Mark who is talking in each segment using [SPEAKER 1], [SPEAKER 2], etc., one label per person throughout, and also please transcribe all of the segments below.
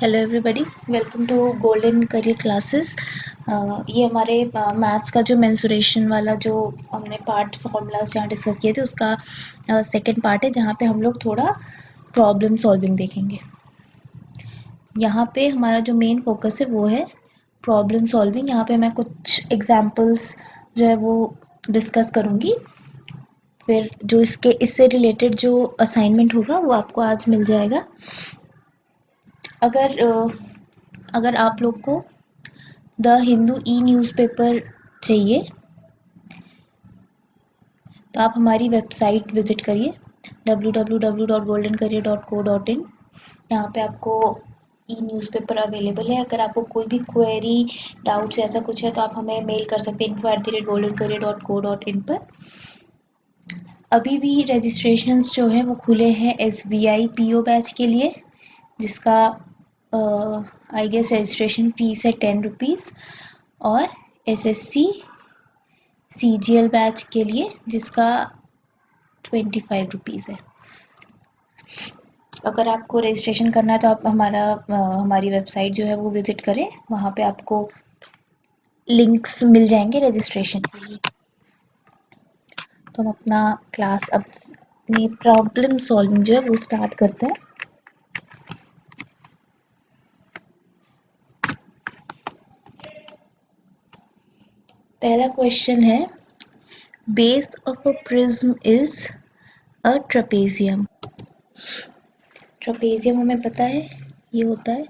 [SPEAKER 1] Hello everybody, welcome to Golden Career Classes. ये हमारे maths का जो मेंसुरेशन वाला जो हमने पार्ट फॉर्मूलाज जहाँ डिस्कस किए थे उसका सेकंड पार्ट है, जहाँ पे हम लोग थोड़ा प्रॉब्लम सॉल्विंग देखेंगे। यहाँ पे हमारा जो मेन फोकस है वो है प्रॉब्लम सॉल्विंग। यहाँ पे मैं कुछ एग्जांपल्स जो है वो डिस्कस करूँगी, फिर जो इससे रिलेटेड जो असाइनमेंट होगा वो आपको आज मिल जाएगा। अगर आप लोग को द हिंदू ई न्यूज़पेपर चाहिए तो आप हमारी वेबसाइट विजिट करिए www.goldencareer.co.in। यहाँ पे आपको ई न्यूज़पेपर अवेलेबल है। अगर आपको कोई भी क्वेरी, डाउट्स ऐसा कुछ है तो आप हमें मेल कर सकते हैं info@goldencareer.co.in पर। अभी भी रजिस्ट्रेशंस जो हैं वो खुले हैं SBI PO बैच के लिए, जिसका आई गेस रजिस्ट्रेशन फीस है 10 रुपीज़, और SSC CGL बैच के लिए जिसका 25 रुपीज़ है। अगर आपको रजिस्ट्रेशन करना है तो आप हमारी वेबसाइट जो है वो विजिट करें, वहाँ पे आपको लिंक्स मिल जाएंगे रजिस्ट्रेशन के लिए। तो हम अपना क्लास अपनी प्रॉब्लम सॉल्विंग जो है वो स्टार्ट करते हैं। पहला क्वेश्चन है, base of a prism is a trapezium. Trapezium हमें पता है ये होता है,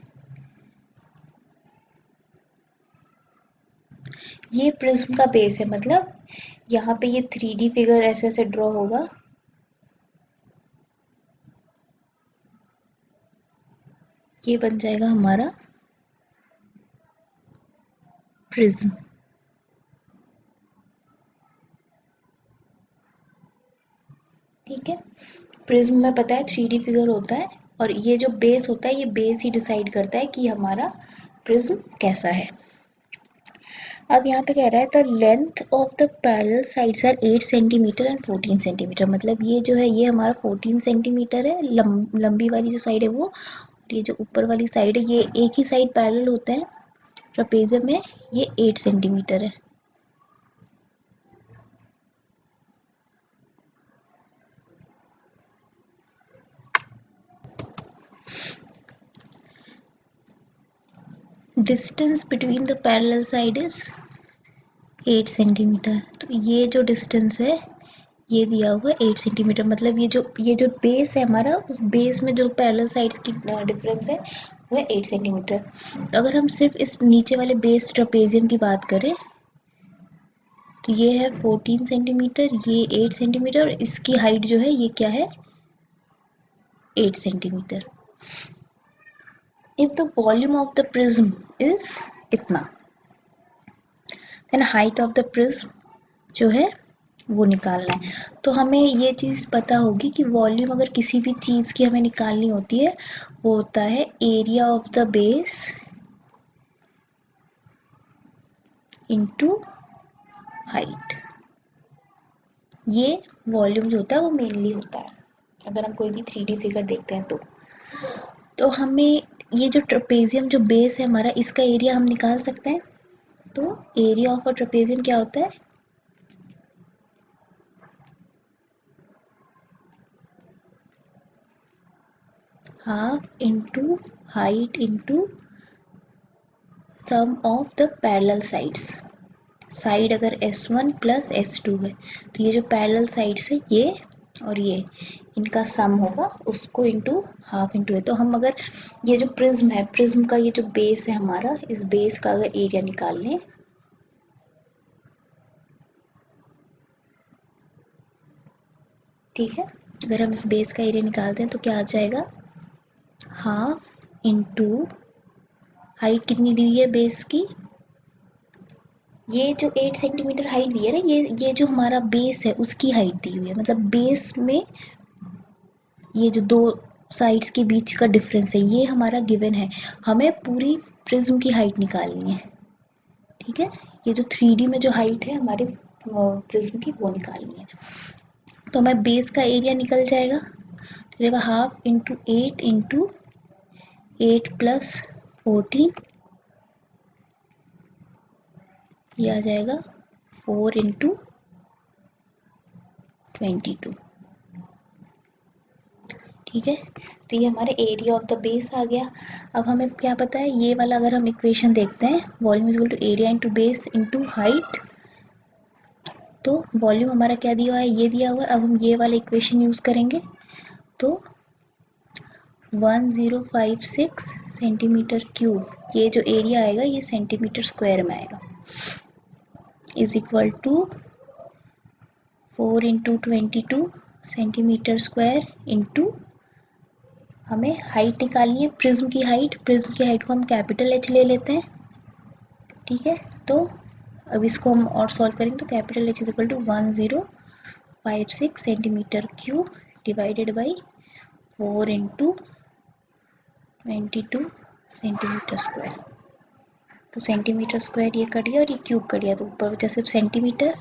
[SPEAKER 1] ये प्रिज्म का बेस है, मतलब यहाँ पे ये 3D फिगर ऐसे ऐसे ड्रॉ होगा। ये बन जाएगा हमारा प्रिज्म। ठीक है, प्रिज्म में पता है 3D फिगर होता है, और ये जो बेस होता है ये बेस ही डिसाइड करता है कि हमारा प्रिज्म कैसा है। अब यहाँ पे कह रहा है the length of the parallel sides are 8 centimetre and 14 centimetre. मतलब ये जो है ये हमारा 14 सेंटीमीटर है, लंबी वाली जो साइड है वो, और ये जो ऊपर वाली साइड है ये एक ही साइड पैरेलल होता है ट्रेपेजियम में, ये 8 सेंटीमीटर है। Distance between the parallel side is 8 centimetre. तो ये जो डिस्टेंस है ये दिया हुआ है 8 सेंटीमीटर। मतलब ये जो बेस है हमारा, उस बेस में जो पैरेलल साइड्स की डिफरेंस है वो है 8 सेंटीमीटर। तो अगर हम सिर्फ इस नीचे वाले बेस ट्रेपेजियम की बात करें तो ये है 14 सेंटीमीटर, ये 8 सेंटीमीटर, और इसकी हाइट जो है ये क्या है 8 centimetre. If the volume of the prism is इतना, then height of the prism जो है वो निकालना है। तो हमें ये चीज़ पता होगी कि वॉल्यूम अगर किसी भी चीज़ की हमें निकालनी होती है वो होता है area of the base into height. ये वॉल्यूम जो होता है वो मेनली होता है अगर हम कोई भी 3D फिगर देखते हैं तो हमें ये जो ट्रेपेजियम जो बेस है हमारा, इसका एरिया हम निकाल सकते हैं। तो एरिया ऑफ अ ट्रेपेजियम क्या होता है, half into height into sum of the parallel sides. Side अगर S1 प्लस S2 है तो ये जो पैरेलल साइड्स है ये और ये, इनका सम होगा, उसको इंटू हाफ इंटू है। तो हम अगर ये जो प्रिज्म है, प्रिज्म का ये जो बेस है हमारा, इस बेस का अगर एरिया निकाल लें ठीक है, अगर हम इस बेस का एरिया निकालते हैं तो क्या आ जाएगा, हाफ इंटू हाइट कितनी दी हुई है बेस की, ये जो 8 सेंटीमीटर हाइट दी है ना, ये जो हमारा बेस है उसकी हाइट दी हुई है। मतलब बेस में ये जो दो साइड्स के बीच का डिफरेंस है ये हमारा गिवन है, हमें पूरी प्रिज्म की हाइट निकालनी है। ठीक है, ये जो 3D में जो हाइट है हमारे प्रिज्म की वो निकालनी है। तो हमें बेस का एरिया निकल जाएगा, तो जाएगा हाफ इंटू 8 इंटू 8 प्लस 14, ये आ जाएगा 4 इंटू 22। ठीक है, तो ये हमारे एरिया ऑफ द बेस आ गया। अब हमें क्या पता है, ये वाला अगर हम इक्वेशन देखते हैं, volume is equal to area into base into height, तो वॉल्यूम हमारा क्या दिया हुआ है, ये दिया हुआ है। अब हम ये वाला इक्वेशन यूज करेंगे, तो 1056 सेंटीमीटर क्यूब, ये जो एरिया आएगा ये सेंटीमीटर स्क्वायर में आएगा, is equal to 4 into 22 centimetre square into, हमें हाइट निकालनी है, प्रिज्म की हाइट, प्रिज्म की हाइट को हम कैपिटल एच ले लेते हैं। ठीक है, तो अब इसको हम और सॉल्व करेंगे, तो capital H is equal to 1056 centimetre cube divided by 4 into 22 centimetre square. तो सेंटीमीटर स्क्वायर ये कट गया और ये क्यूब कट गया, तो ऊपर बचा सिर्फ सेंटीमीटर।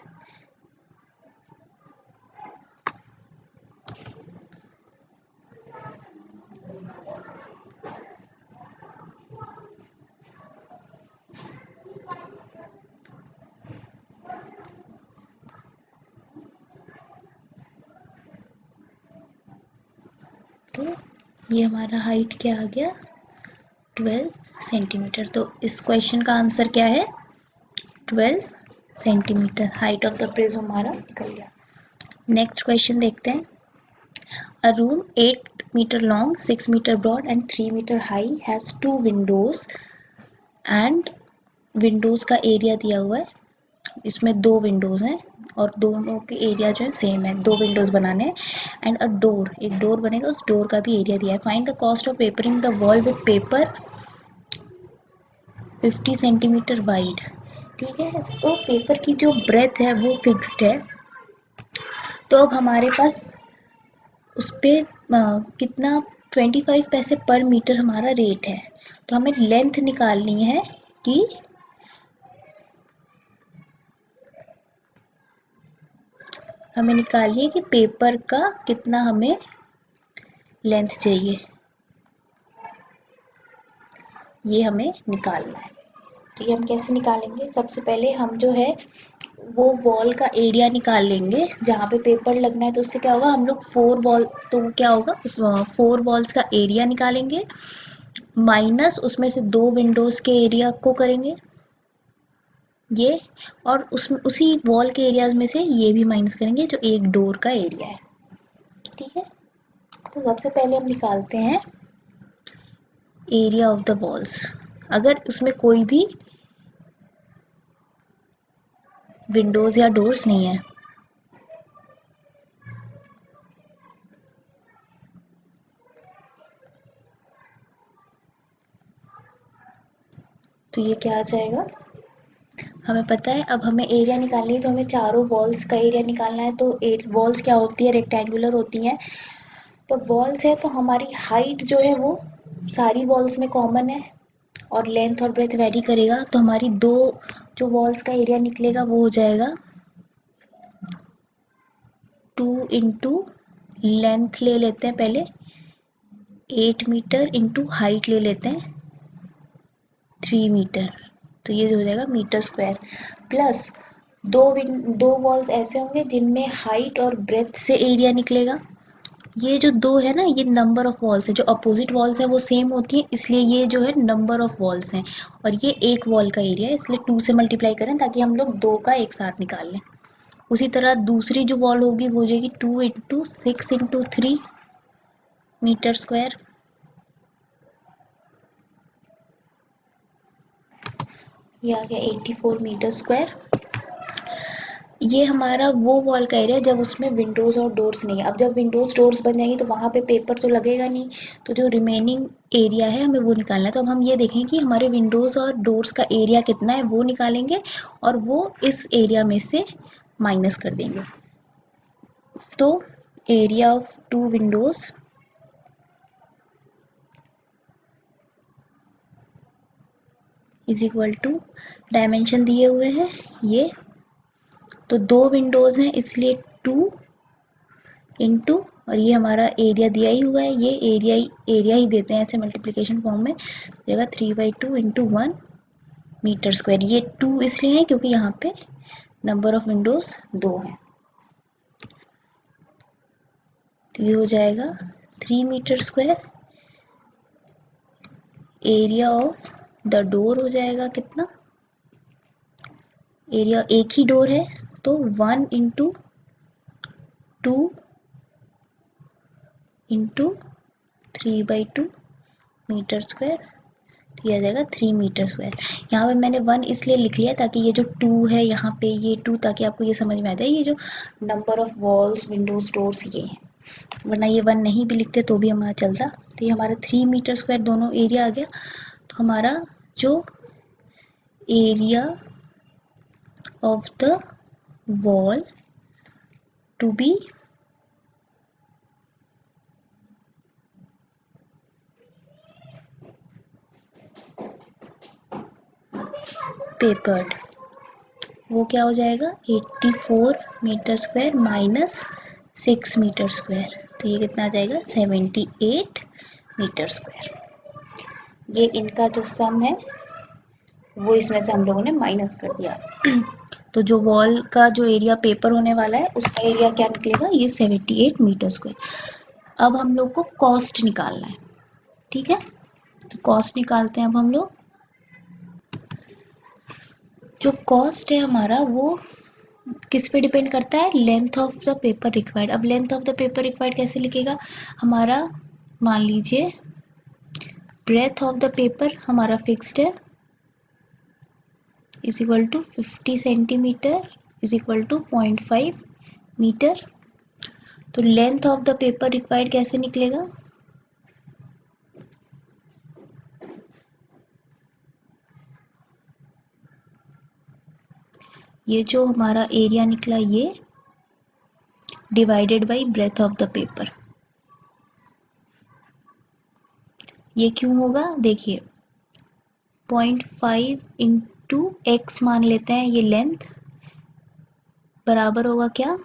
[SPEAKER 1] तो ये हमारा हाइट क्या आ गया, 12 सेंटीमीटर। तो इस क्वेश्चन का आंसर क्या है, 12 centimetre height of the prism हमारा निकल गया। नेक्स्ट क्वेश्चन देखते हैं। A room 8 metre long, 6 metre broad and 3 metre high has 2 windows and windows का एरिया दिया हुआ है, इसमें 2 विंडोज हैं और दोनों के एरिया जो है सेम है, 2 विंडोज बनाने हैं। एंड अ डोर, एक डोर बनेगा, उस डोर का भी एरिया दिया है। Find the cost of papering the wall with paper 50 centimetre wide. ठीक है, तो पेपर की जो ब्रेथ है वो फिक्स्ड है, तो अब हमारे पास उस पर कितना 25 पैसे पर मीटर हमारा रेट है, तो हमें लेंथ निकालनी है कि पेपर का कितना हमें लेंथ चाहिए, ये हमें निकालना है। तो ये हम कैसे निकालेंगे, सबसे पहले हम जो है वो वॉल का एरिया निकाल लेंगे जहाँ पे पेपर लगना है। तो उससे क्या होगा, हम लोग 4 वॉल, तो क्या होगा उस 4 वॉल्स का एरिया निकालेंगे, माइनस उसमें से 2 विंडोज के एरिया को करेंगे ये, और उसमें उसी वॉल के एरियाज में से ये भी माइनस करेंगे जो एक डोर का एरिया है। ठीक है, तो सबसे पहले हम निकालते हैं एरिया ऑफ द वॉल्स। अगर उसमें कोई भी विंडोज या डोर्स नहीं है, तो ये क्या आ जाएगा, हमें पता है। अब हमें एरिया निकालनी है, तो हमें चारों वॉल्स का एरिया निकालना है। तो वॉल्स क्या होती है, रेक्टेंगुलर होती हैं। तो वॉल्स है तो हमारी हाइट जो है वो सारी वॉल्स में कॉमन है, और लेंथ और ब्रेथ वेरी करेगा, तो हमारी दो जो वॉल्स का एरिया निकलेगा वो हो जाएगा 2 इंटू लेंथ ले लेते हैं पहले, 8 मीटर इंटू हाइट ले लेते हैं 3 मीटर, तो ये हो जाएगा मीटर स्क्वायर, प्लस दो वॉल्स ऐसे होंगे जिनमें हाइट और ब्रेथ से एरिया निकलेगा। ये जो दो है ना, ये नंबर ऑफ वॉल्स है, जो अपोजिट वॉल्स है वो सेम होती है, इसलिए ये जो है नंबर ऑफ वॉल्स हैं, और ये एक वॉल का एरिया है, इसलिए 2 से मल्टीप्लाई करें ताकि हम लोग 2 का एक साथ निकाल लें। उसी तरह दूसरी जो वॉल होगी वो हो जाएगी 2 इंटू 6 इंटू 3 मीटर स्क्वायर, ये आ गया 84 मीटर स्क्वायर। ये हमारा वो वॉल का एरिया जब उसमें विंडोज और डोर्स नहीं है। अब जब विंडोज डोर्स बन जाएंगी तो वहां पे पेपर तो लगेगा नहीं, तो जो रिमेनिंग एरिया है हमें वो निकालना है। तो अब हम ये देखें कि हमारे विंडोज और डोर्स का एरिया कितना है, वो निकालेंगे और वो इस एरिया में से माइनस कर देंगे। तो area of 2 windows is equal to, dimension दिए हुए हैं ये, तो 2 विंडोज हैं इसलिए 2 इंटू और ये हमारा एरिया दिया ही हुआ है, ये एरिया ही देते हैं ऐसे मल्टीप्लिकेशन फॉर्म में, जगह 3/2 इंटू 1 मीटर स्क्वायर। ये 2 इसलिए है क्योंकि यहाँ पे नंबर ऑफ विंडोज 2 है। तो ये हो जाएगा 3 metre square. Area of the door हो जाएगा कितना, एरिया एक ही डोर है तो 1 इंटू 2 इंटू 3/2 मीटर स्क्वायर, तो यह आ जाएगा 3 मीटर स्क्वायर। यहाँ पे मैंने 1 इसलिए लिख लिया ताकि ये जो 2 है यहाँ पे ये 2, ताकि आपको ये समझ में आ जाए ये जो number of walls Windows doors ये हैं, वरना ये 1 नहीं भी लिखते तो भी हमारा चलता। तो ये हमारा 3 मीटर स्क्वायर दोनों एरिया आ गया। तो हमारा जो area of the wall to be papered, वो क्या हो जाएगा 84 metre square minus 6 metre square, तो ये कितना आ जाएगा 78 मीटर स्क्वायर। ये इनका जो सम है वो इसमें से हम लोगों ने माइनस कर दिया। तो जो वॉल का जो एरिया पेपर होने वाला है उसका एरिया क्या निकलेगा, ये 78 मीटर स्क्वायर। अब हम लोग को कॉस्ट निकालना है, ठीक है, तो कॉस्ट निकालते हैं अब हम लोग। जो कॉस्ट है हमारा वो किस पे डिपेंड करता है, length of the paper required. अब length of the paper required कैसे लिखेगा हमारा, मान लीजिए ब्रेथ ऑफ द पेपर हमारा फिक्स्ड है, is equal to 50 centimetre is equal to 0.5 metre. तो length of the paper required कैसे निकलेगा, ये जो हमारा एरिया निकला ये divided by breadth of the paper. ये क्यों होगा, देखिए 0.5 इंटू एक्स मान लेते हैं, ये लेंथ बराबर होगा क्या,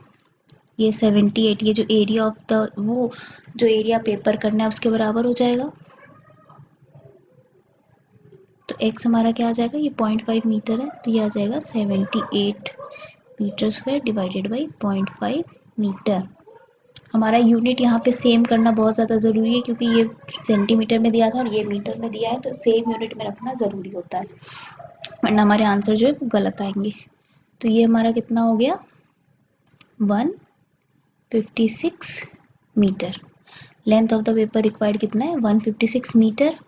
[SPEAKER 1] ये 78, ये जो एरिया ऑफ द वो जो एरिया पेपर करना है उसके बराबर हो जाएगा। तो x हमारा क्या आ जाएगा, ये 0.5 मीटर है तो ये आ जाएगा 78 metre square divided by 0.5 metre. हमारा यूनिट यहाँ पे सेम करना बहुत ज़्यादा ज़रूरी है क्योंकि ये सेंटीमीटर में दिया था और ये मीटर में दिया है, तो सेम यूनिट में रखना ज़रूरी होता है, वरना हमारे आंसर जो है वो गलत आएंगे। तो ये हमारा कितना हो गया 156 metre. Length of the paper required कितना है 156 मीटर।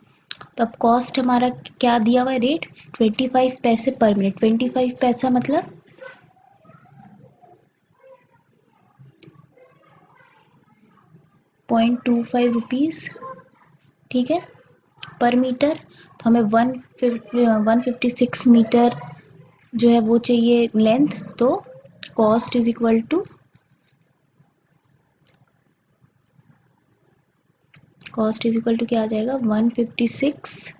[SPEAKER 1] तो अब कॉस्ट हमारा क्या दिया हुआ है रेट 25 पैसे पर मिनट। 25 पैसा मतलब 0.25 रुपीज़, ठीक है, पर मीटर। तो हमें 156 मीटर जो है वो चाहिए लेंथ, तो कॉस्ट इज इक्वल टू क्या आ जाएगा 156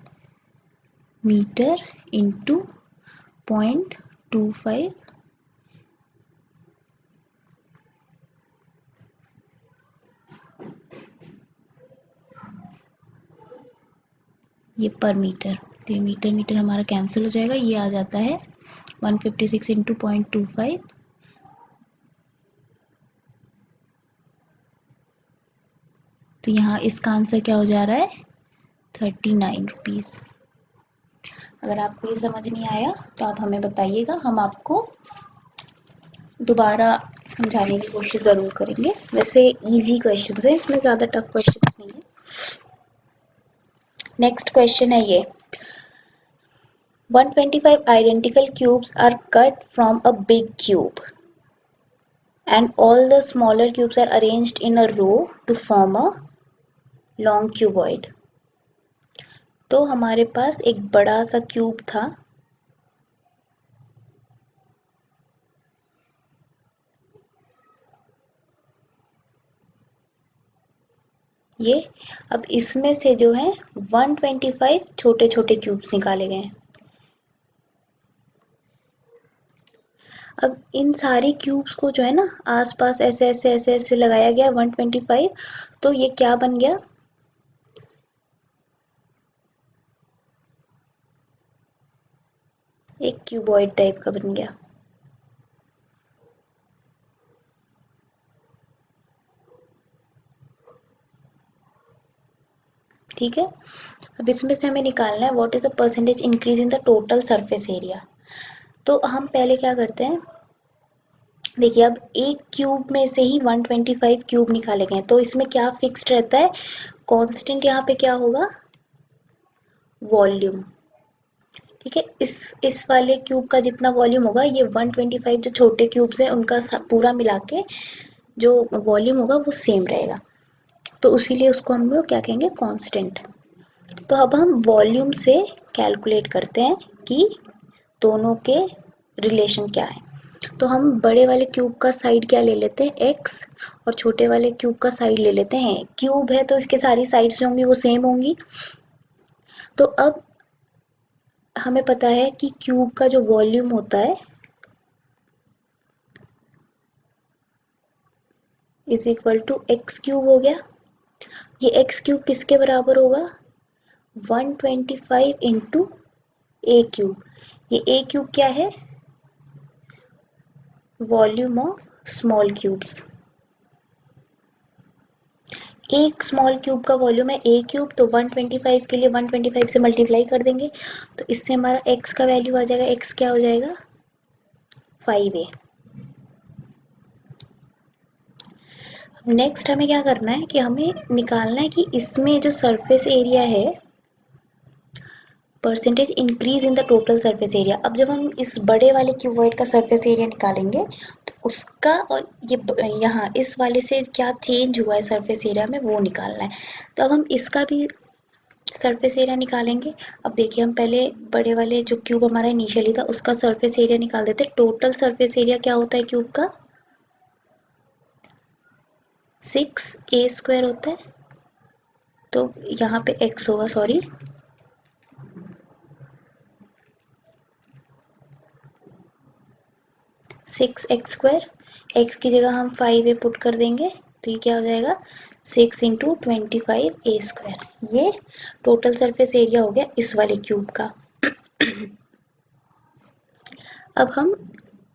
[SPEAKER 1] मीटर इंटू 0.25 ये पर मीटर। तो ये मीटर मीटर हमारा कैंसिल हो जाएगा, ये आ जाता है 156 इंटू 0.25, तो यहाँ इसका आंसर क्या हो जा रहा है 39 रुपीज़। अगर आपको ये समझ नहीं आया तो आप हमें बताइएगा, हम आपको दोबारा समझाने की कोशिश ज़रूर करेंगे। वैसे इजी क्वेश्चन है, इसमें ज़्यादा टफ क्वेश्चन नहीं है। नेक्स्ट क्वेश्चन है ये 125 identical cubes are cut from a big cube and all the smaller cubes are arranged in a row to form a long cuboid। तो हमारे पास एक बड़ा सा क्यूब था, ये अब इसमें से जो है 125 छोटे छोटे क्यूब्स निकाले गए हैं। अब इन सारे क्यूब्स को जो है ना आसपास ऐसे ऐसे ऐसे ऐसे लगाया गया 125, तो ये क्या बन गया, एक क्यूबॉइड टाइप का बन गया। ठीक है, अब इसमें से हमें निकालना है what is the percentage increase in the total surface area. तो हम पहले क्या करते हैं, देखिए अब एक क्यूब में से ही 125 क्यूब निकाले गए, तो इसमें क्या फिक्स्ड रहता है, कांस्टेंट यहाँ पे क्या होगा, वॉल्यूम। ठीक है, इस वाले क्यूब का जितना वॉल्यूम होगा, ये 125 जो छोटे क्यूब्स हैं उनका पूरा मिला के जो वॉल्यूम होगा वो सेम रहेगा, तो उसीलिए उसको हम लोग क्या कहेंगे, कांस्टेंट। तो अब हम वॉल्यूम से कैलकुलेट करते हैं कि दोनों के रिलेशन क्या है। तो हम बड़े वाले क्यूब का साइड क्या ले लेते हैं, x, और छोटे वाले क्यूब का साइड ले लेते हैं, क्यूब है तो इसके सारी साइड्स जो होंगी वो सेम होंगी। तो अब हमें पता है कि क्यूब का जो वॉल्यूम होता है is equal to x cube हो गया। ये एक्स क्यूब किसके बराबर होगा, 125 इंटू ए क्यूब। ये ए क्यूब क्या है, वॉल्यूम ऑफ स्मॉल क्यूब्स। एक स्मॉल क्यूब का वॉल्यूम है ए क्यूब, तो 125 के लिए 125 से मल्टीप्लाई कर देंगे, तो इससे हमारा x का वैल्यू आ जाएगा, x क्या हो जाएगा, 5a। नेक्स्ट हमें क्या करना है कि हमें निकालना है कि इसमें जो सरफेस एरिया है, percentage increase in the total surface area. अब जब हम इस बड़े वाले क्यूबॉइड का सरफेस एरिया निकालेंगे, तो उसका और ये यहाँ इस वाले से क्या चेंज हुआ है सरफेस एरिया में, वो निकालना है। तो अब हम इसका भी सरफेस एरिया निकालेंगे। अब देखिए हम पहले बड़े वाले जो क्यूब हमारा इनिशियली था उसका सरफेस एरिया निकाल देते हैं। टोटल सरफेस एरिया क्या होता है क्यूब का, 6a² होता है, तो यहाँ पे x होगा, सॉरी, 6x², x की जगह हम 5a पुट कर देंगे, तो ये क्या हो जाएगा, 6 इंटू 25a²। ये टोटल सरफेस एरिया हो गया इस वाले क्यूब का। अब हम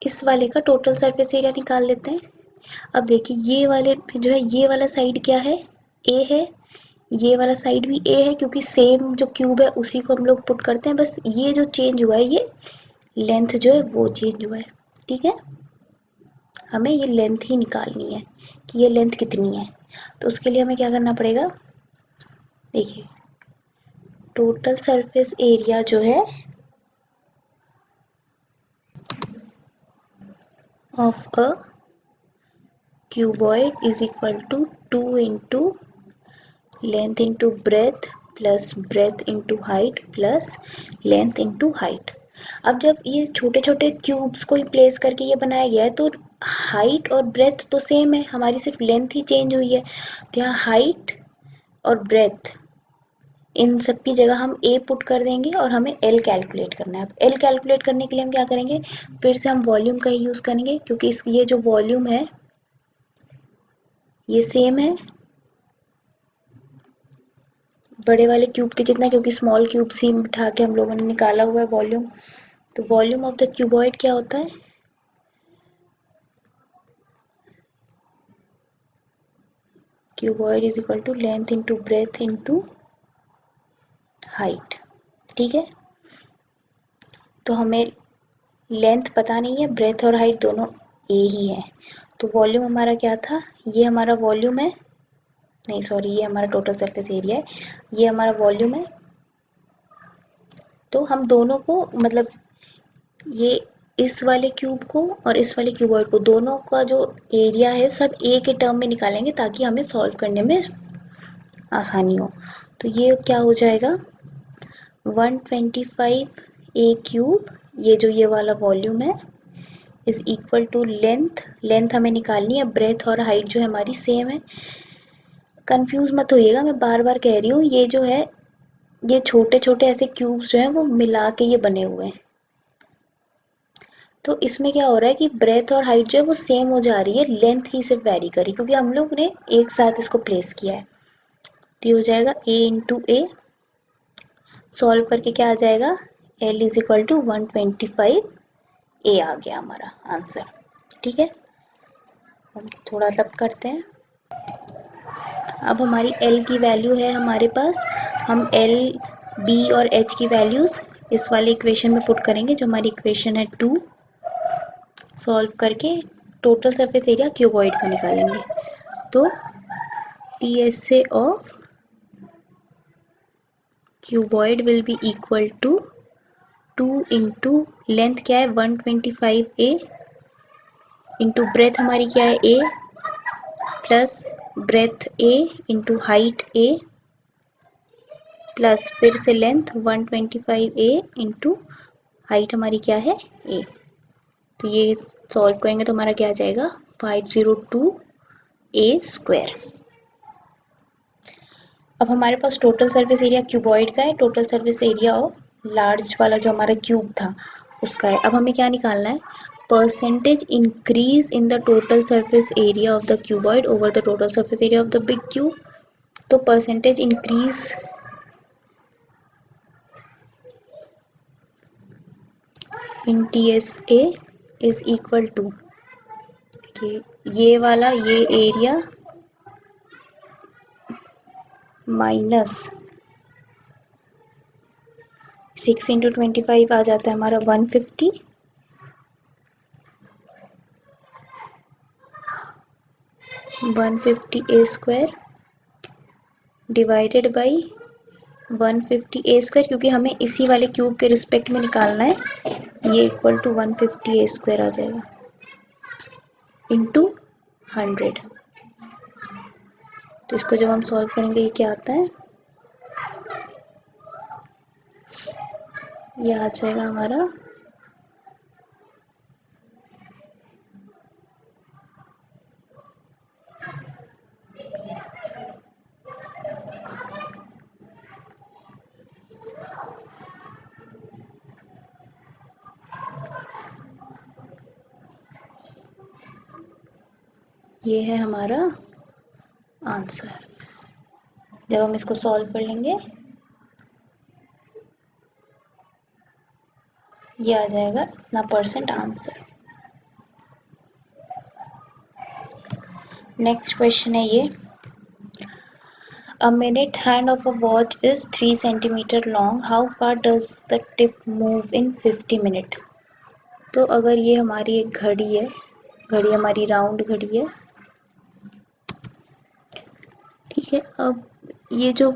[SPEAKER 1] इस वाले का टोटल सरफेस एरिया निकाल लेते हैं। अब देखिए ये वाले जो है, ये वाला साइड क्या है, ए है, ये वाला साइड भी ए है, क्योंकि सेम जो क्यूब है उसी को हम लोग पुट करते हैं, बस ये जो चेंज हुआ है ये लेंथ जो है वो चेंज हुआ है। ठीक है, हमें ये लेंथ ही निकालनी है कि ये लेंथ कितनी है। तो उसके लिए हमें क्या करना पड़ेगा, देखिए टोटल सरफेस एरिया जो है of a cuboid is equal to 2 into length into breadth plus breadth into height plus length into height. अब जब ये छोटे छोटे क्यूब्स को ही प्लेस करके ये बनाया गया है, तो हाइट और ब्रेथ तो सेम है, हमारी सिर्फ लेंथ ही चेंज हुई है। तो यहाँ हाइट और ब्रेथ इन सब की जगह हम a पुट कर देंगे और हमें l कैलकुलेट करना है। अब l कैलकुलेट करने के लिए हम क्या करेंगे, फिर से हम वॉल्यूम का ही यूज करेंगे, क्योंकि ये जो वॉल्यूम है ये सेम है बड़े वाले क्यूब के जितना, क्योंकि स्मॉल क्यूब से उठा के हम लोगों ने निकाला हुआ है वॉल्यूम। तो वॉल्यूम ऑफ द क्यूबॉइड क्या होता है, cuboid is equal to length into breadth into height. ठीक है, तो हमें लेंथ पता नहीं है, ब्रेथ और हाइट दोनों ए ही है। तो वॉल्यूम हमारा क्या था, ये हमारा वॉल्यूम है, नहीं सॉरी, ये हमारा टोटल सरफेस एरिया है, ये हमारा वॉल्यूम है। तो हम दोनों को मतलब ये इस वाले क्यूब को और इस वाले क्यूबॉइड को दोनों का जो एरिया है सब ए के टर्म में निकालेंगे, ताकि हमें सॉल्व करने में आसानी हो। तो ये क्या हो जाएगा, 125 ए क्यूब, ये जो ये वाला वॉल्यूम है, is equal to length, length हमें निकालनी है, ब्रेथ और हाइट जो है हमारी सेम है। कंफ्यूज मत होइएगा, मैं बार बार कह रही हूँ, ये जो है ये छोटे छोटे ऐसे क्यूब्स जो हैं वो मिला के ये बने हुए हैं। तो इसमें क्या हो रहा है कि ब्रेथ और हाइट जो है वो सेम हो जा रही है, लेंथ ही सिर्फ वेरी करी क्योंकि हम लोग ने एक साथ इसको प्लेस किया है। तो ये हो जाएगा a इंटू ए, सॉल्व करके क्या आ जाएगा, L इज इक्वल टू 125 ए आ गया हमारा आंसर। ठीक है, हम थोड़ा रब करते हैं। अब हमारी L की वैल्यू है हमारे पास, हम L, B और H की वैल्यूज इस वाले इक्वेशन में पुट करेंगे जो हमारी इक्वेशन है 2। सॉल्व करके टोटल सरफेस एरिया क्यूबॉइड का निकालेंगे। तो TSA of cuboid will be equal to 2 into length क्या है 125 ए, इंटू ब्रेथ हमारी क्या है A, plus breadth A into height A, plus फिर से लेंथ 125 ए इंटू हाइट हमारी क्या है ए। तो ये सॉल्व करेंगे तो हमारा क्या आ जाएगा 502 ए स्क्वायर। अब हमारे पास टोटल सरफेस एरिया क्यूबॉइड का है, total surface area of large वाला जो हमारा क्यूब था उसका है। अब हमें क्या निकालना है, percentage increase in the total surface area of the cuboid over the total surface area of the big cube. तो percentage increase in TSA is equal to, ये वाला ये एरिया माइनस 6 इंटू 25 आ जाता है हमारा 150, a square divided by 150 a square, क्योंकि हमें इसी वाले क्यूब के रिस्पेक्ट में निकालना है, ये इक्वल टू 150 ए स्क्वायर आ जाएगा इंटू 100। तो इसको जब हम सॉल्व करेंगे ये क्या आता है, ये आ जाएगा हमारा ये है हमारा आंसर। जब हम इसको सॉल्व कर लेंगे ये आ जाएगा इतना परसेंट आंसर। नेक्स्ट क्वेश्चन है ये, A minute hand of a watch is 3 centimeter long. How far does the tip move in 50 minutes? तो अगर ये हमारी एक घड़ी है, घड़ी हमारी राउंड घड़ी है, ठीक है। अब ये जो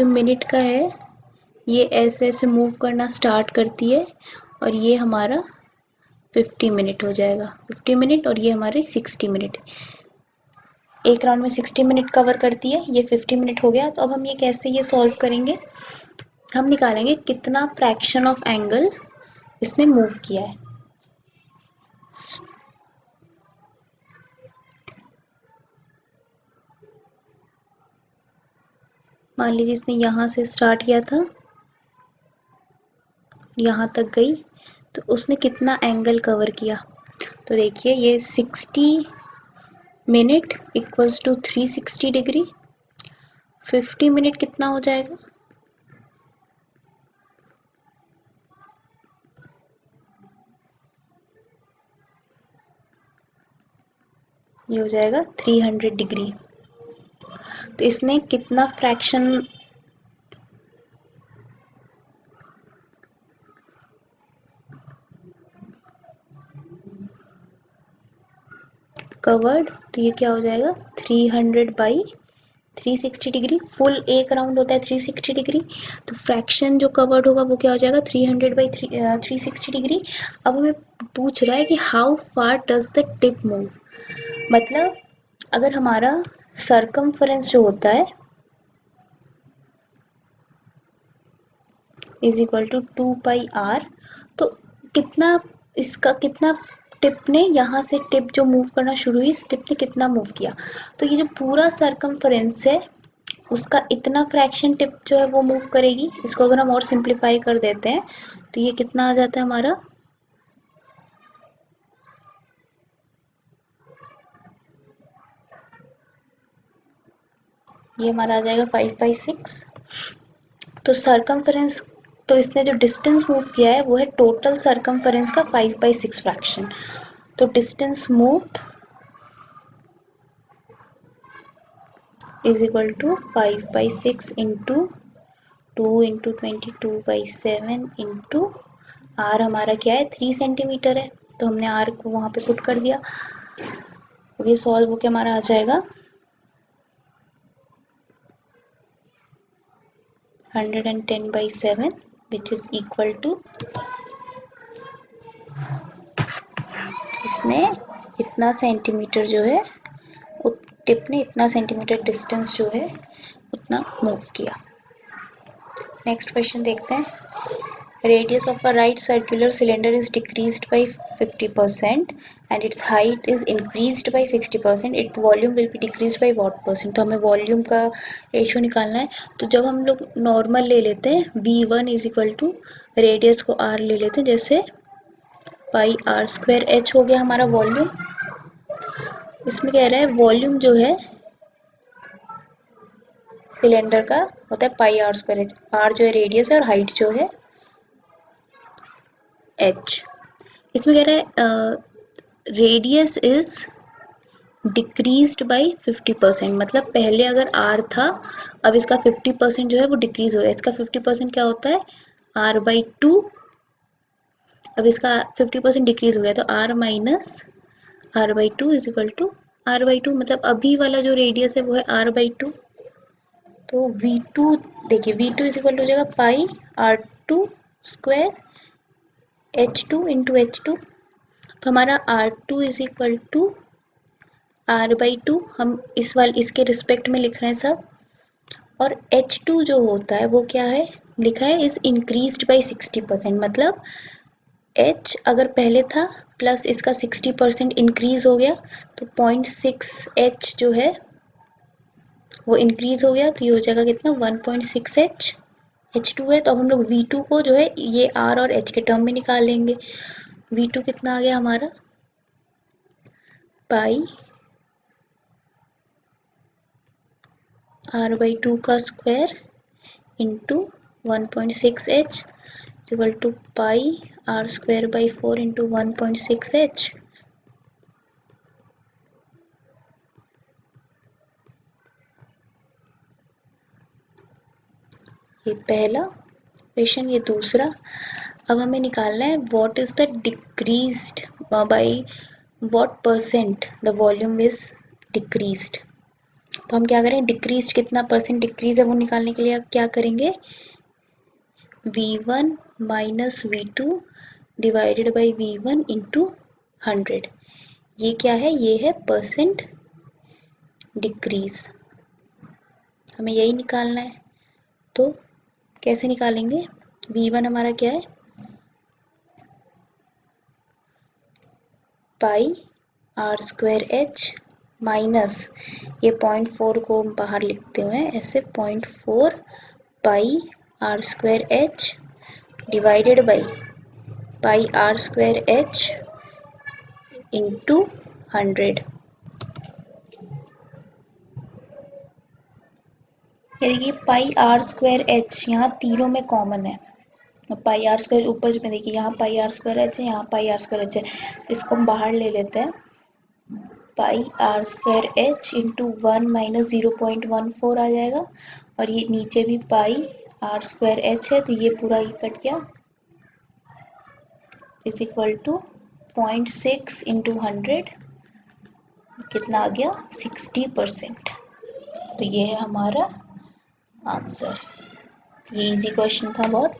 [SPEAKER 1] मिनट का है ये ऐसे ऐसे मूव करना स्टार्ट करती है और ये हमारा 50 मिनट हो जाएगा, 50 मिनट, और ये हमारे 60 मिनट। एक राउंड में 60 मिनट कवर करती है, ये 50 मिनट हो गया। तो अब हम ये कैसे ये सॉल्व करेंगे, हम निकालेंगे कितना फ्रैक्शन ऑफ एंगल इसने मूव किया है। मान लीजिए इसने यहाँ से स्टार्ट किया था, यहाँ तक गई, तो उसने कितना एंगल कवर किया। तो देखिए ये 60 minute equals to 360 degree, 50 minute कितना हो जाएगा, ये हो जाएगा 300 डिग्री। तो इसने कितना फ्रैक्शन कवर्ड, तो ये क्या हो जाएगा 300 बाई 360 डिग्री। फुल एक राउंड होता है 360 डिग्री, तो फ्रैक्शन जो कवर्ड होगा वो क्या हो जाएगा 300 बाई 360 डिग्री। अब हमें पूछ रहा है कि how far does the tip move, मतलब अगर हमारा सरकमफरेंस जो होता है is equal to 2 pi r, तो कितना इसका कितना टिप ने यहाँ से टिप जो मूव करना शुरू हुई, इस टिप ने कितना मूव किया। तो ये जो पूरा सरकमफरेंस है उसका इतना फ्रैक्शन टिप जो है वो मूव करेगी। इसको अगर हम और सिंप्लीफाई कर देते हैं तो ये कितना आ जाता है हमारा, ये हमारा आ जाएगा 5/6। तो सरकमफेरेंस, तो इसने जो डिस्टेंस मूव किया है वो है टोटल सरकमफेरेंस का 5/6 फ्रैक्शन। तो distance moved is equal to 5/6 into 2 into 22/7 into r हमारा क्या है 3 सेंटीमीटर है, तो हमने आर को वहां पे पुट कर दिया। अब ये सॉल्व होके हमारा आ जाएगा 110/7 विच इज इक्वल टू, इसने इतना सेंटीमीटर जो है, टिप ने इतना सेंटीमीटर डिस्टेंस जो है उतना मूव किया। नेक्स्ट क्वेश्चन देखते हैं। Radius of a right circular cylinder is decreased by 50% and its height is increased by 60%. Its volume will be decreased by what percent? तो हमें वॉल्यूम का रेशियो निकालना है। तो जब हम लोग नॉर्मल ले लेते हैं V1 is equal to radius को R ले लेते हैं, जैसे पाई आर स्क्वायर एच हो गया हमारा वॉल्यूम। इसमें कह रहा है वॉल्यूम जो है सिलेंडर का होता है pi r square H, are जो है रेडियस है और हाइट जो है एच। इसमें कह रहा है रेडियस इज डिक्रीज्ड बाई 50%, मतलब पहले अगर आर था, अब इसका 50% जो है वो डिक्रीज हो गया। इसका 50% क्या होता है r/2, अब इसका 50% डिक्रीज हो गया तो r minus r/2 is equal to r/2, मतलब अभी वाला जो रेडियस है वो है r/2। तो v2 देखिए v2 इज इक्वल टू हो जाएगा पाई r2 square h2 into h2। तो हमारा r2 is equal to r/2, हम इसके रिस्पेक्ट में लिख रहे हैं सब। और h2 जो होता है वो क्या है, लिखा है इज इंक्रीज्ड बाई 60%, मतलब h अगर पहले था प्लस इसका 60% इंक्रीज हो गया तो 0.6h जो है वो इंक्रीज हो गया, तो ये हो जाएगा कितना 1.6h। h2 है तो अब हम लोग v2 को जो है ये r और h के टर्म में निकाल लेंगे। v2 कितना आ गया हमारा पाई r/2 का square into 1.6h equal to pi r square by 4 into 1.6h। ये पहला क्वेश्चन, ये दूसरा। अब हमें निकालना है what is the decreased by what percent the volume is decreased. तो हम क्या करें, डिक्रीज कितना परसेंट डिक्रीज है वो निकालने के लिए क्या करेंगे, v1 minus v2 divided by v1 into 100। ये क्या है, ये है परसेंट डिक्रीज, हमें यही निकालना है। तो कैसे निकालेंगे, v1 हमारा क्या है pi r square h minus ये 0.4 को बाहर लिखते हुए ऐसे 0.4 pi r square h divided by pi r square h into 100। ये देखिए पाई आर स्क्वायर एच यहाँ तीनों में कॉमन है, पाई आर स्क्वायर ऊपर में देखिए यहाँ पाई आर स्क्वायर एच है, यहाँ पाई आर स्क्वायर एच है, इसको हम बाहर ले लेते हैं। Pi r square h into 1 minus 0.14 आ जाएगा, और ये नीचे भी पाई आर स्क्वायर एच है तो ये पूरा ही कट गया, इज इक्वल टू 0.6 इंटू 100 कितना आ गया 60%। तो ये है हमारा आंसर। ये इजी क्वेश्चन था बहुत।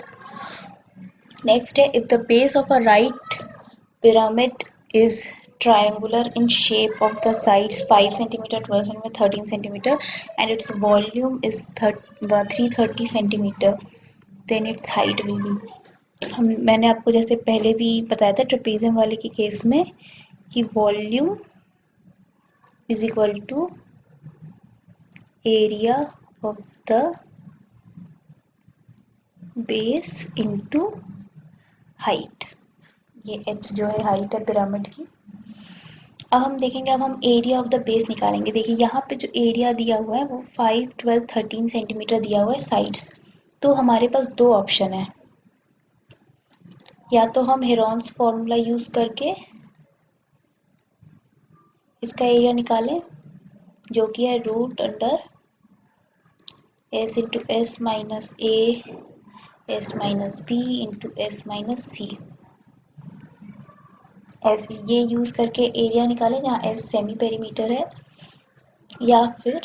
[SPEAKER 1] नेक्स्ट है, if the base of a right pyramid is triangular in shape of the sides 5 centimeter, 12 centimeter, 13 centimeter and its volume is 330 centimeter, then its height will be। मैंने आपको जैसे पहले भी बताया था ट्रेपेजियम वाले के केस में कि volume is equal to area of the base into height. ये h जो है हाइट है पिरामिड की। अब हम देखेंगे, अब हम एरिया ऑफ द बेस निकालेंगे। देखिए यहाँ पे जो एरिया दिया हुआ है वो 5, 12, 13 सेंटीमीटर दिया हुआ है साइड्स। तो हमारे पास दो ऑप्शन है, या तो हम हेरॉन्स फॉर्मूला यूज करके इसका एरिया निकालें, जो कि है root under s into s minus a s minus b into s minus c. ये यूज करके एरिया निकालें जहाँ एस सेमी पेरीमीटर है, या फिर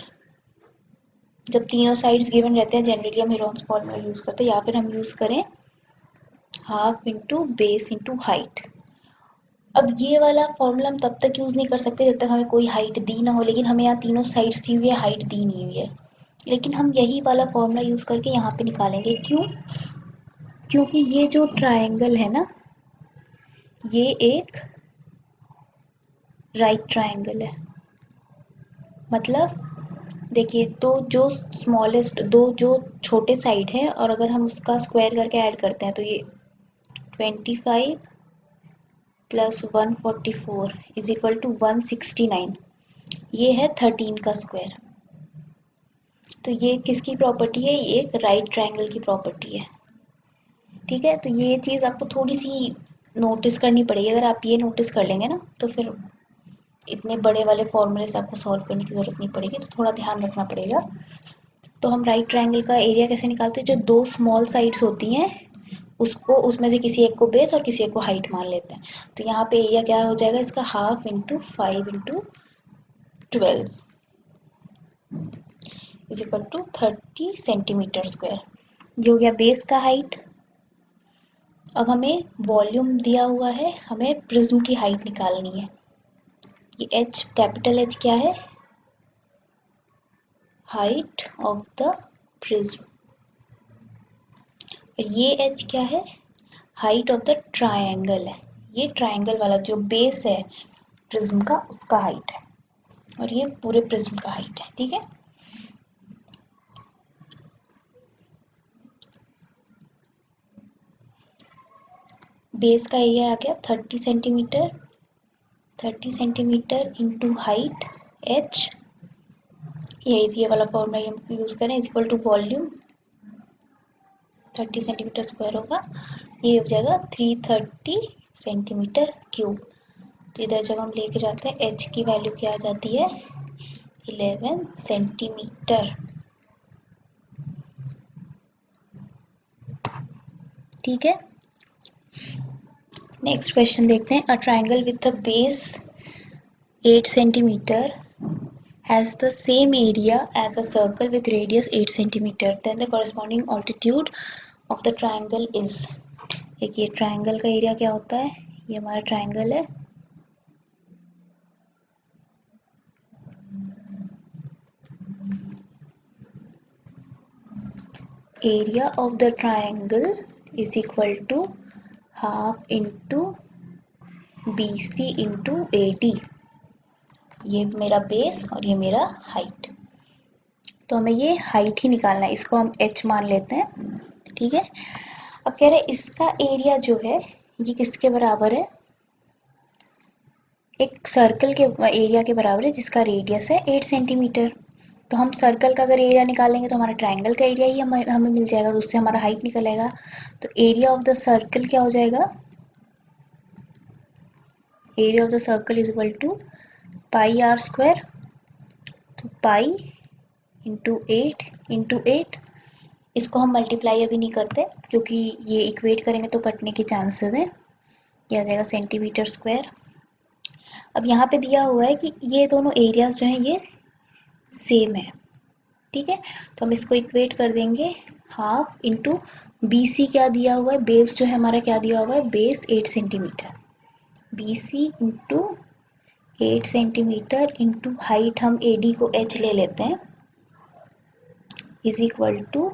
[SPEAKER 1] जब तीनों साइड्स गिवन रहते हैं जनरली हम हेरॉन्स फॉर्मूला यूज करते हैं, या फिर हम यूज करें half into base into height. अब ये वाला फॉर्मूला हम तब तक यूज नहीं कर सकते जब तक हमें कोई हाइट दी ना हो, लेकिन हमें यहाँ तीनों साइड्स दी हुई है, हाइट दी नहीं हुई है। लेकिन हम यही वाला फॉर्मूला यूज करके यहाँ पे निकालेंगे। क्यों? क्योंकि ये जो ट्रायंगल है ना, ये एक राइट ट्रायंगल है। मतलब देखिए, तो जो स्मॉलेस्ट दो जो छोटे साइड है, और अगर हम उसका स्क्वायर करके ऐड करते हैं तो ये 25 प्लस 144 इज इक्वल टू 169। ये है 13 का स्क्वायर। तो ये किसकी प्रॉपर्टी है? ये एक राइट ट्रायंगल की प्रॉपर्टी है। ठीक है, तो ये चीज़ आपको थोड़ी सी नोटिस करनी पड़ेगी। अगर आप ये नोटिस कर लेंगे ना, तो फिर इतने बड़े वाले फॉर्मूले से आपको सॉल्व करने की ज़रूरत नहीं पड़ेगी। तो थोड़ा ध्यान रखना पड़ेगा। तो हम राइट ट्रायंगल का एरिया कैसे निकालते हैं? जो दो स्मॉल साइड्स होती हैं उसको, उसमें से किसी एक को बेस और किसी एक को हाइट मान लेते हैं। तो यहाँ पे एरिया क्या हो जाएगा इसका? Half into 5 into 12 is equal to 30 centimetre square. ये हो गया बेस का हाइट। अब हमें वॉल्यूम दिया हुआ है, हमें प्रिज्म की हाइट निकालनी है। ये एच, कैपिटल एच क्या है? Height of the prism. ये एच क्या है? हाइट ऑफ द ट्रायंगल है। ये ट्रायंगल वाला जो बेस है प्रिज्म का, उसका हाइट है, और ये पूरे प्रिज्म का हाइट है। ठीक है, बेस का एरिया आ गया 30 centimetre. 30 centimetre into height H, ये वाला फॉर्मूला हम यूज करें, is equal to volume 30 centimetre square होगा। ये हो जाएगा 330 सेंटीमीटर क्यूब। तो इधर जब हम लेके जाते हैं एच की वैल्यू क्या आ जाती है? 11 सेंटीमीटर। ठीक है, नेक्स्ट क्वेश्चन देखते हैं। A triangle with the base 8 centimetre has the same area as a circle with radius 8 centimeter, then the corresponding altitude of the triangle is। एक ये ट्रायंगल का एरिया क्या होता है? ये हमारा ट्रायंगल है, area of the triangle is equal to half into BC into AD। ये मेरा बेस और ये मेरा हाइट। तो हमें ये हाइट ही निकालना है, इसको हम h मान लेते हैं। ठीक है, अब कह रहे हैं इसका एरिया जो है ये किसके बराबर है? एक सर्कल के एरिया के बराबर है जिसका रेडियस है 8 सेंटीमीटर। तो हम सर्कल का अगर एरिया निकालेंगे तो हमारा ट्रायंगल का एरिया ही हमें मिल जाएगा, तो उससे हमारा हाइट निकलेगा। तो एरिया ऑफ द सर्कल क्या हो जाएगा? Area of the circle is equal to pi r square. तो पाई इंटू 8 इसको हम मल्टीप्लाई अभी नहीं करते क्योंकि ये इक्वेट करेंगे तो कटने के चांसेस हैं। ये आ जाएगा सेंटीमीटर स्क्वायर। अब यहाँ पे दिया हुआ है कि ये दोनों एरियाज जो हैं ये सेम है। ठीक है, तो हम इसको इक्वेट कर देंगे हाफ इंटू BC क्या दिया हुआ है? बेस जो है हमारा क्या दिया हुआ है? Base 8 centimetre. BC into 8 centimetre into height, हम AD को h ले लेते हैं, is equal to